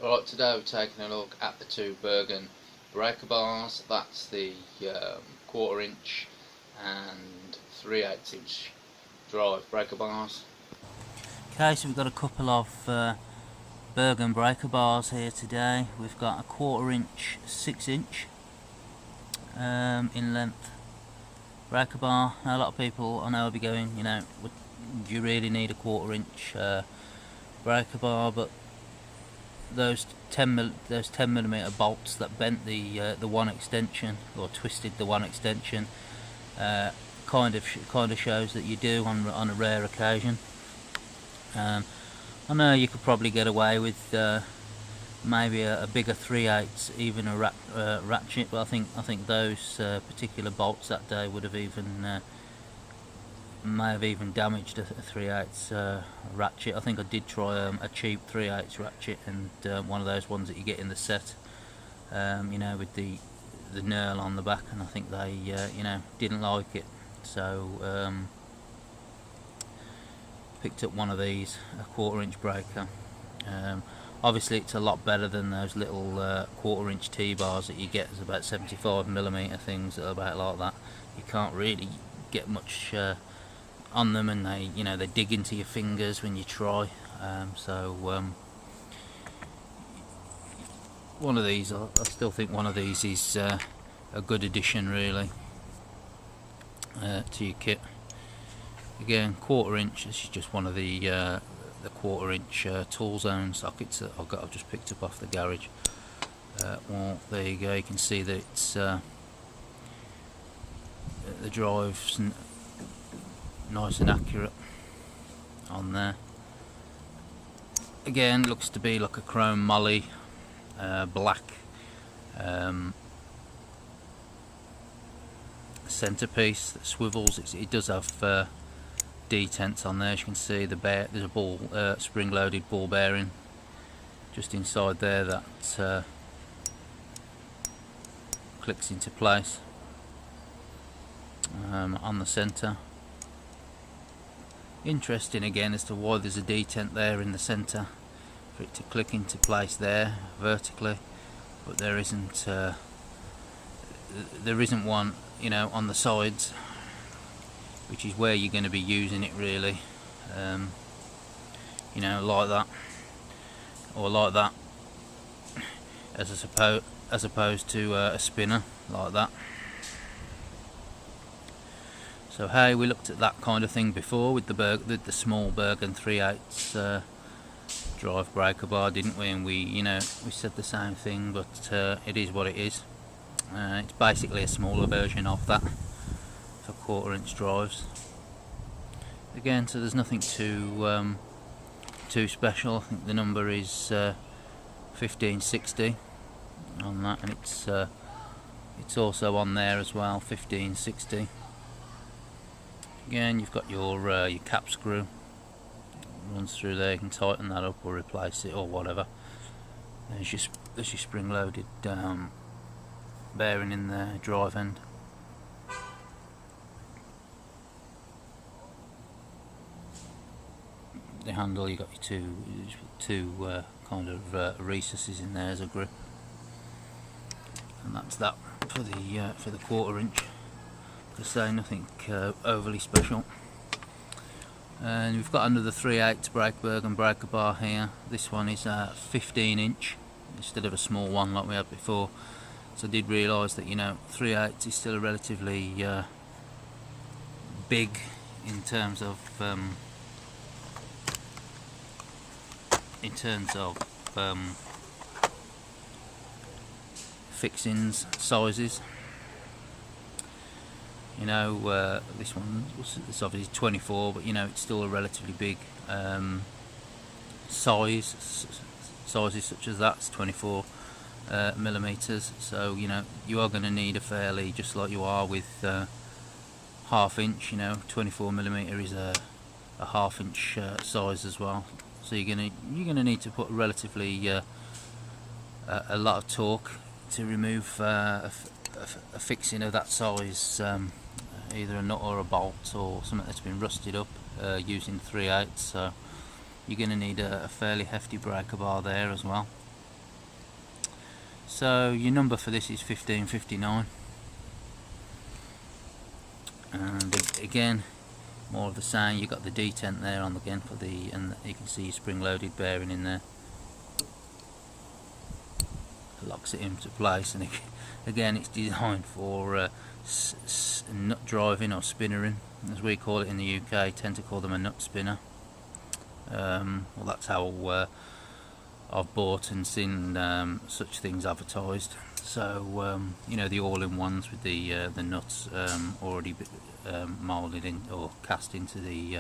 Alright, today we're taking a look at the two Bergen Breaker bars. That's the 1/4 inch and 3/8 inch drive breaker bars. Okay, so we've got a couple of Bergen Breaker bars here today. We've got a 1/4 inch, 6 inch in length breaker bar. Now, a lot of people I know will be going, do you really need a 1/4 inch breaker bar? But those 10mm bolts that bent the one extension, or twisted the one extension, kind of shows that you do on a rare occasion. I know you could probably get away with maybe a bigger 3/8, even a ratchet, but I think those particular bolts that day would have may have even damaged a 3/8 ratchet. I think I did try a cheap 3/8 ratchet, and one of those ones that you get in the set, with the knurl on the back, and I think they didn't like it, so picked up one of these, a 1/4 inch breaker. Obviously it's a lot better than those little 1/4 inch T-bars that you get as about 75mm things that are about like that. You can't really get much on them, and they dig into your fingers when you try. One of these, I still think one of these is a good addition really to your kit. Again, 1/4 inch. This is just one of the 1/4 inch tool zone sockets that I've just picked up off the garage. Well, there you go. You can see that it's the drive's nice and accurate on there. Again, looks to be like a chrome moly, black centerpiece that swivels. It does have detents on there. As you can see, there's a spring-loaded ball bearing just inside there that clicks into place on the center. Interesting again as to why there's a detent there in the center for it to click into place there vertically, but there isn't one on the sides, which is where you're going to be using it really, like that, or like that, as opposed to a spinner like that. So hey, we looked at that kind of thing before with the small Bergen 3/8 drive breaker bar, didn't we? And we said the same thing, but it is what it is. It's basically a smaller version of that for 1/4 inch drives. Again, so there's nothing too special. I think the number is 1560 on that, and it's also on there as well, 1560. Again, you've got your cap screw runs through there. You can tighten that up or replace it or whatever. There's your spring-loaded bearing in the drive end. The handle, you got your two kind of recesses in there as a grip, and that's that for the 1/4 inch. To say, nothing overly special. And we've got another 3/8 Bergen breaker bar here. This one is a 15 inch instead of a small one like we had before. So I did realise that 3/8 is still a relatively big in terms of fixings sizes. This one is obviously 24, but it's still a relatively big sizes such as that's 24 millimeters. So you are going to need a fairly, just like you are with 1/2 inch. 24mm is a 1/2 inch size as well. So you're gonna need to put relatively a lot of torque to remove a fixing of that size, either a nut or a bolt or something that's been rusted up using 3/8. So you're going to need a fairly hefty breaker bar there as well. So your number for this is 1559, and again, more of the same. You got the detent there on again for the, and you can see your spring-loaded bearing in there. It locks it into place, and again, it's designed for nut driving or spinnering, as we call it in the UK. Tend to call them a nut spinner. Well, that's how I've bought and seen such things advertised. So you know, the all-in-ones with the nuts already moulded in or cast into the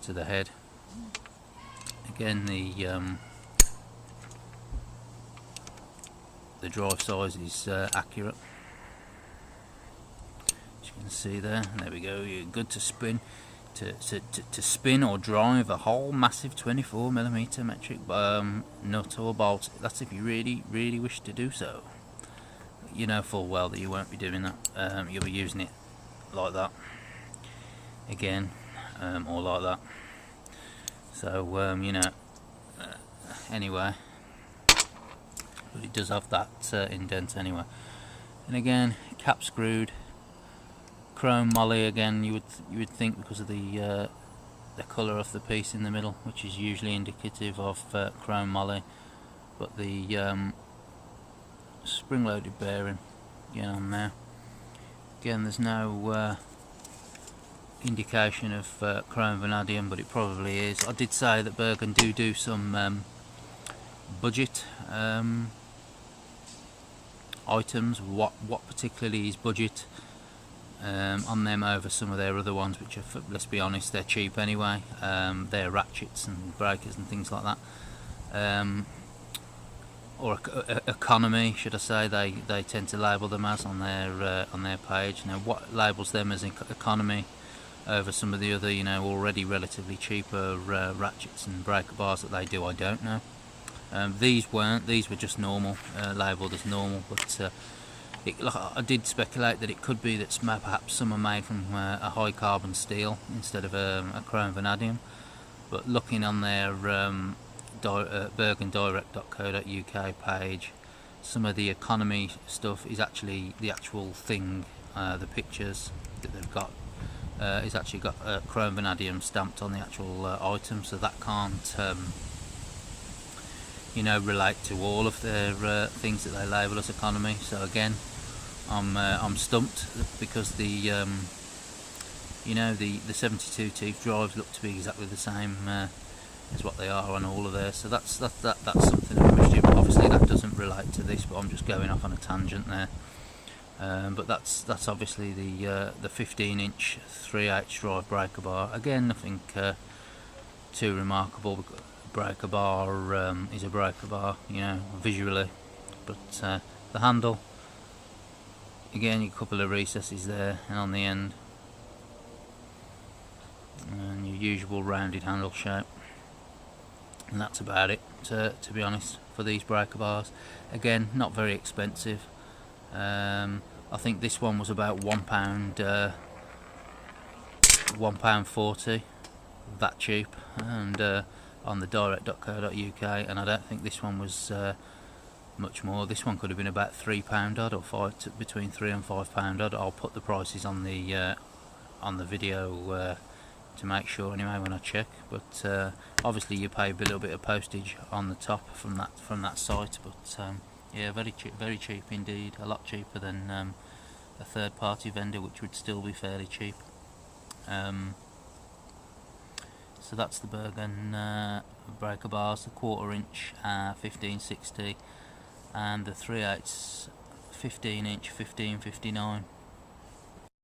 to the head. Again, the drive size is accurate, as you can see there. There we go. You're good to spin. To spin or drive a whole massive 24mm metric nut or bolt. That's if you really wish to do so. You know full well that you won't be doing that. You'll be using it like that again, or like that. So you know, anyway, but it does have that indent anyway. And again, cap screwed. Chrome moly again. You would think, because of the colour of the piece in the middle, which is usually indicative of chrome moly, but the spring-loaded bearing again on there. Again, there's no indication of chrome vanadium, but it probably is. I did say that Bergen do some budget items. What particularly is budget on them over some of their other ones, which are, let's be honest, they're cheap anyway. They're ratchets and breakers and things like that, or economy, should I say. They tend to label them as on their page. Now, what labels them as economy over some of the other, you know, already relatively cheaper ratchets and breaker bars that they do, I don't know. These weren't. These were just normal, labelled as normal, but I did speculate that it could be that perhaps some are made from a high carbon steel instead of a chrome vanadium. But looking on their bergendirect.co.uk page, some of the economy stuff is actually the actual thing. The pictures that they've got is actually got chrome vanadium stamped on the actual item, so that can't you know, relate to all of their things that they label as economy. So again, I'm stumped, because the you know, the 72 teeth drives look to be exactly the same as what they are on all of theirs. So that's something of a mystery. Obviously that doesn't relate to this, but I'm just going off on a tangent there. But that's obviously the 15-inch 3/8 drive breaker bar. Again, nothing too remarkable. Breaker bar is a breaker bar, you know, visually. But the handle, again, a couple of recesses there, and on the end, and your usual rounded handle shape, and that's about it, to be honest, for these breaker bars. Again, not very expensive. I think this one was about £1.40, that cheap, and on the direct.co.uk, and I don't think this one was much more. This one could have been about £3 odd, or between £3 and £5 odd. I'll put the prices on the video to make sure anyway when I check. But obviously you pay a little bit of postage on the top from that site. But yeah, very cheap indeed. A lot cheaper than a third-party vendor, which would still be fairly cheap. So that's the Bergen breaker bars, the 1/4-inch 1560, and the 3/8 15-inch 1559.